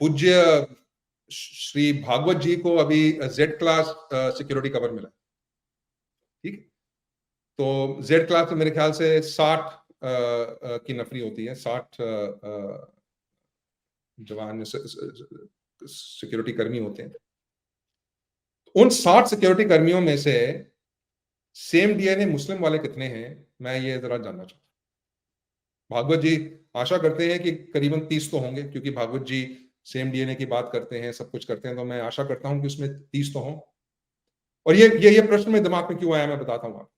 पूज्य श्री भागवत जी को अभी जेड क्लास सिक्योरिटी कवर मिला, ठीक है। तो जेड क्लास में मेरे ख्याल से 60 की नफरी होती है, 60 जवान सिक्योरिटी कर्मी होते हैं। उन 60 सिक्योरिटी कर्मियों में से सेम डीएनए मुस्लिम वाले कितने हैं, मैं ये जरा जानना चाहता हूं। भागवत जी आशा करते हैं कि करीबन 30 तो होंगे, क्योंकि भागवत जी सेम डीएनए की बात करते हैं, सब कुछ करते हैं, तो मैं आशा करता हूं कि उसमें 30 तो हों। और ये प्रश्न मेरे दिमाग में क्यों आया मैं बताता हूं आपको।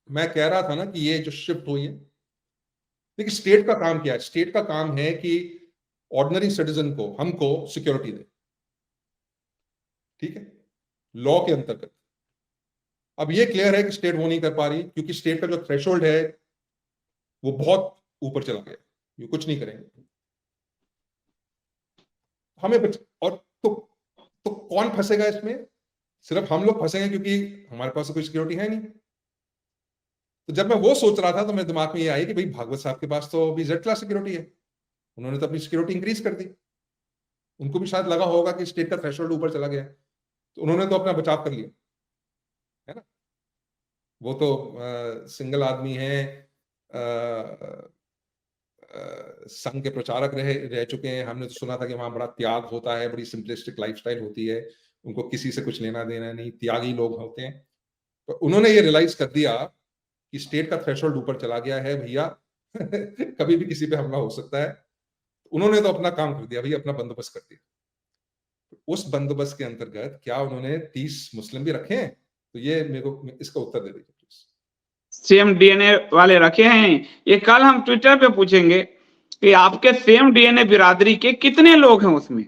मैं कह रहा था ना कि ये जो शिफ्ट हुई है, देखिए स्टेट का काम क्या है? स्टेट का काम है कि ऑर्डिनरी सिटीजन को, हमको सिक्योरिटी दे, ठीक है, लॉ के अंतर्गत। अब ये क्लियर है कि स्टेट वो नहीं कर पा रही, क्योंकि स्टेट का जो थ्रेशोल्ड है वो बहुत ऊपर चला गया, ये कुछ नहीं करेंगे हमें और तो कौन फंसेगा इसमें? सिर्फ हम लोग फंसेंगे, क्योंकि हमारे पास कोई सिक्योरिटी है नहीं। तो जब मैं वो सोच रहा था तो मेरे दिमाग में ये आई कि भाई भागवत साहब के पास तो अभी जेड क्लास सिक्योरिटी है, उन्होंने तो अपनी सिक्योरिटी इंक्रीज कर दी। उनको भी शायद लगा होगा कि स्टेट का थ्रेशोल्ड ऊपर चला गया, तो उन्होंने तो अपना बचाव कर लिया, है ना। वो तो सिंगल आदमी है, संघ के प्रचारक रह चुके हैं। हमने तो सुना था कि वहां बड़ा त्याग होता है, बड़ी सिंपलिस्टिक लाइफस्टाइल होती है, उनको किसी से कुछ लेना देना नहीं, त्यागी लोग होते हैं। तो उन्होंने ये रियलाइज कर दिया कि स्टेट का थ्रेशोल्ड ऊपर चला गया है भैया, कभी भी किसी पे हमला हो सकता है। उन्होंने तो अपना काम कर दिया भैया, अपना बंदोबस्त कर दिया। उस बंदोबस्त के अंतर्गत क्या उन्होंने 30 मुस्लिम भी रखे हैं? तो ये मेरे को इसका उत्तर दे दीजिए प्लीज। सेम डीएनए वाले रखे हैं। ये कल हम ट्विटर पे पूछेंगे कि आपके सेम डीएनए बिरादरी के कितने लोग हैं उसमें।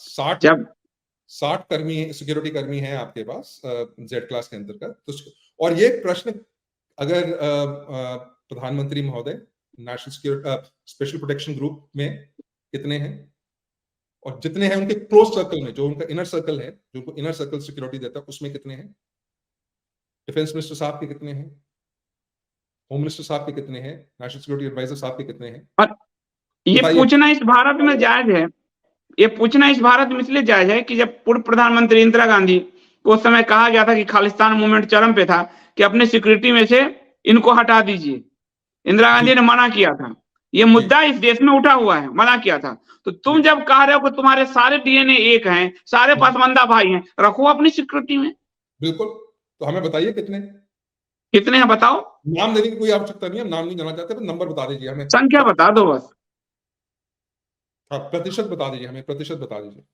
60 कर्मी, सिक्योरिटी कर्मी हैं आपके पास जेड क्लास के अंतर्गत। तो और ये प्रश्न अगर प्रधानमंत्री महोदय national security special protection group में कितने हैं, और जितने हैं उनके क्लोज सर्कल में, जो उनका इनर सर्कल है, जो उनको इनर सर्कल सिक्योरिटी देता है, उसमें कितने हैं? डिफेंस मिनिस्टर साहब के कितने हैं? होम मिनिस्टर साहब के कितने हैं? नेशनल सिक्योरिटी एडवाइजर साहब के कितने हैं? और ये पूछना इस भारत में जायज है। ये पूछना इस भारत में इसलिए जायज है कि जब पूर्व प्रधानमंत्री इंदिरा गांधी को उस समय कहा गया था कि खालिस्तान मूवमेंट चरम पे था कि अपने सिक्योरिटी में से इनको हटा दीजिए, इंदिरा गांधी ने मना किया था। ये मुद्दा इस देश में उठा हुआ है, मना किया था। तो तुम जब कह रहे हो कि तुम्हारे सारे डीएनए एक हैं, सारे पसमंदा भाई हैं, रखो अपनी सिक्योरिटी में। बिल्कुल। तो हमें बताइए कितने हैं, बताओ। नाम देने की कोई आवश्यकता नहीं है, हम नाम नहीं जाना चाहते, तो नंबर बता दीजिए हमें, संख्या बता दो बस। हाँ, प्रतिशत बता दीजिए, हमें प्रतिशत बता दीजिए।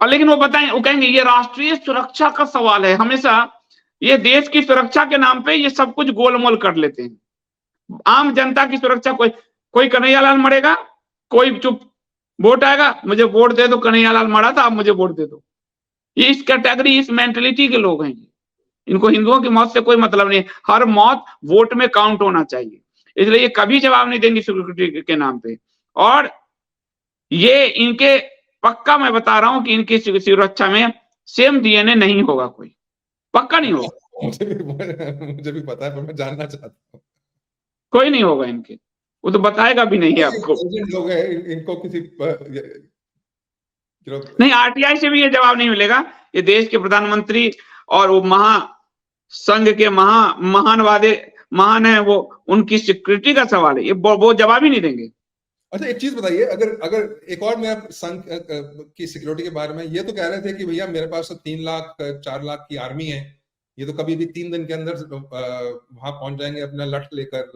और लेकिन वो बताएं, वो कहेंगे ये राष्ट्रीय सुरक्षा का सवाल है। हमेशा ये देश की सुरक्षा के नाम पे ये सब कुछ गोलमोल कर लेते हैं। आम जनता की सुरक्षा, कोई कन्हैयालाल मरेगा, कोई चुप, वोट आएगा, मुझे वोट दे दो, कन्हैयालाल मरा था, आप मुझे वोट दे दो। ये इस कैटेगरी, इस मेंटेलिटी के लोग हैं। इनको हिंदुओं की मौत से कोई मतलब नहीं। हर मौत वोट में काउंट होना चाहिए, इसलिए ये कभी जवाब नहीं देंगे सिक्योरिटी के नाम पे। और ये इनके पक्का मैं बता रहा हूं कि इनकी सुरक्षा में सेम डीएनए नहीं होगा, कोई पक्का नहीं होगा। मुझे भी पता है, पर मैं जानना चाहता हूँ। कोई नहीं होगा इनके, वो तो बताएगा भी नहीं है आपको। लोग हैं, इनको किसी नहीं, आरटीआई से भी ये जवाब नहीं मिलेगा। ये देश के प्रधानमंत्री और वो संघ के महान है, वो उनकी सिक्योरिटी का सवाल है, ये वो जवाब ही नहीं देंगे। अच्छा, एक चीज बताइए, अगर एक और मैं संघ की सिक्योरिटी के बारे में, ये तो कह रहे थे कि भैया मेरे पास तो 3 लाख 4 लाख की आर्मी है, ये तो कभी भी 3 दिन के अंदर वहां पहुंच जाएंगे अपना लठ लेकर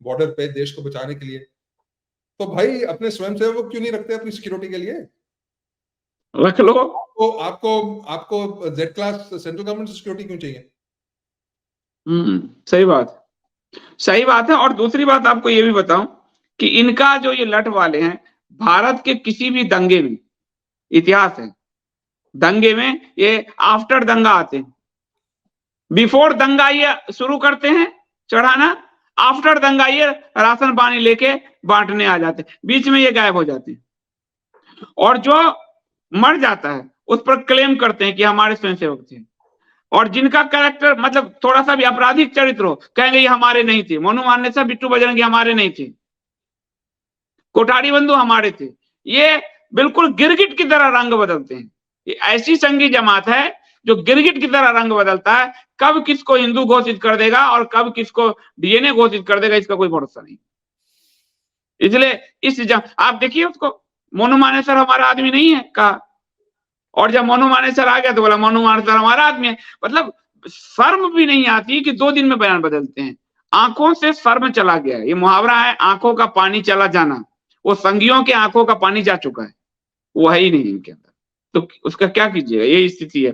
बॉर्डर पे देश को बचाने के लिए। तो भाई अपने स्वयंसेवक क्यों नहीं रखते अपनी सिक्योरिटी के लिए? रख लो। तो आपको Z class central government security क्यों चाहिए? सही बात है। और दूसरी बात आपको ये भी बताऊं कि इनका जो ये लठ वाले हैं, भारत के किसी भी दंगे में इतिहास है, दंगे में ये आफ्टर दंगा आते हैं। बिफोर दंगा ये शुरू करते हैं चढ़ाना, आफ्टर दंगा ये राशन पानी लेके बांटने आ जाते हैं, बीच में ये गायब हो जाते हैं। और जो मर जाता है उस पर क्लेम करते हैं कि हमारे स्वयंसेवक थे। और जिनका कैरेक्टर मतलब थोड़ा सा भी आपराधिक चरित्र हो, कहेंगे ये हमारे नहीं थे। मनु मान्यता, बिट्टू बजरंगी हमारे नहीं थे, कोठारी बंधु हमारे थे। ये बिल्कुल गिरगिट की तरह रंग बदलते हैं। ये ऐसी संघी जमात है जो गिरगिट की तरह रंग बदलता है, कब किसको हिंदू घोषित कर देगा और कब किसको डीएनए घोषित कर देगा, इसका कोई भरोसा नहीं। इसलिए आप देखिए उसको, मोनू मानेसर हमारा आदमी नहीं है कहा, और जब मोनू मानेसर आ गया तो बोला मोनू मानेसर हमारा आदमी है। मतलब शर्म भी नहीं आती कि 2 दिन में बयान बदलते हैं। आंखों से शर्म चला गया है। ये मुहावरा है, आंखों का पानी चला जाना। वो संघियों के आंखों का पानी जा चुका है, वो है ही नहीं इनके अंदर, तो उसका क्या कीजिएगा, यही स्थिति है।